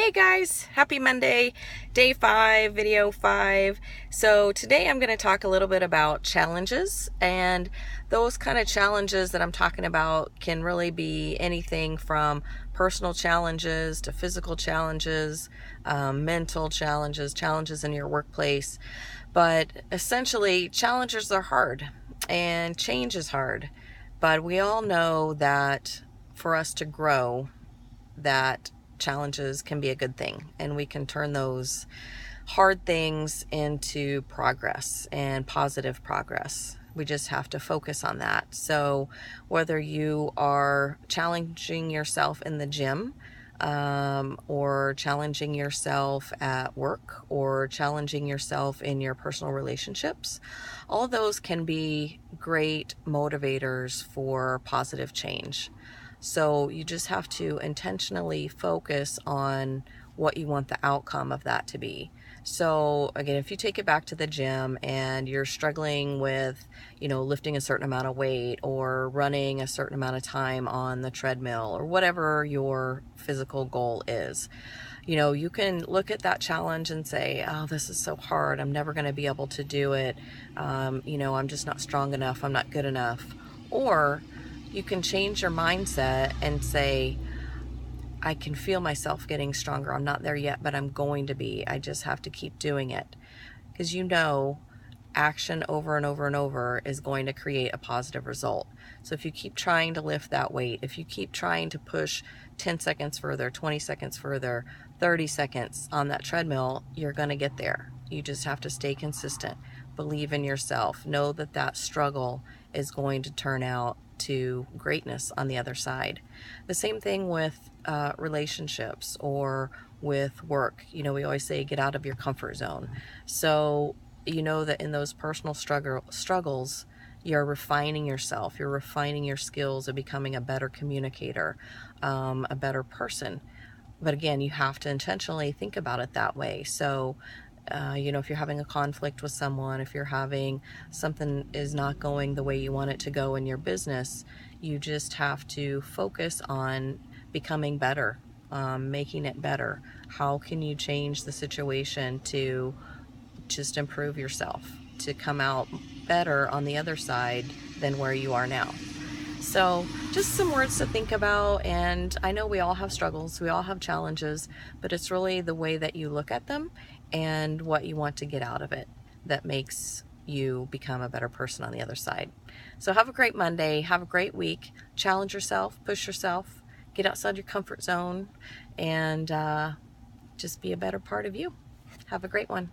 Hey guys, happy Monday, day 5, video 5. So today I'm going to talk a little bit about challenges, and those kind of challenges that I'm talking about can really be anything from personal challenges to physical challenges, mental challenges, challenges in your workplace. But essentially, challenges are hard and change is hard. But we all know that for us to grow, that challenges can be a good thing, and we can turn those hard things into progress and positive progress. We just have to focus on that. So whether you are challenging yourself in the gym, or challenging yourself at work, or challenging yourself in your personal relationships, all those can be great motivators for positive change. So you just have to intentionally focus on what you want the outcome of that to be. So again, if you take it back to the gym and you're struggling with, lifting a certain amount of weight or running a certain amount of time on the treadmill or whatever your physical goal is, you can look at that challenge and say, oh, this is so hard. I'm never going to be able to do it. I'm just not strong enough. I'm not good enough. Or you can change your mindset and say, I can feel myself getting stronger. I'm not there yet, but I'm going to be. I just have to keep doing it. Because action over and over and over is going to create a positive result. So if you keep trying to lift that weight, if you keep trying to push 10 seconds further, 20 seconds further, 30 seconds on that treadmill, you're going to get there. You just have to stay consistent. Believe in yourself. Know that that struggle is going to turn out to greatness on the other side. The same thing with relationships or with work. We always say get out of your comfort zone. So you know that in those personal struggles, you're refining yourself, you're refining your skills of becoming a better communicator, a better person. But again, you have to intentionally think about it that way. So if you're having a conflict with someone, if you're having something is not going the way you want it to go in your business, you just have to focus on becoming better, making it better. How can you change the situation to just improve yourself, to come out better on the other side than where you are now? So just some words to think about. And I know we all have struggles, we all have challenges, but it's really the way that you look at them and what you want to get out of it that makes you become a better person on the other side. So have a great Monday, have a great week, challenge yourself, push yourself, get outside your comfort zone, and just be a better part of you. Have a great one.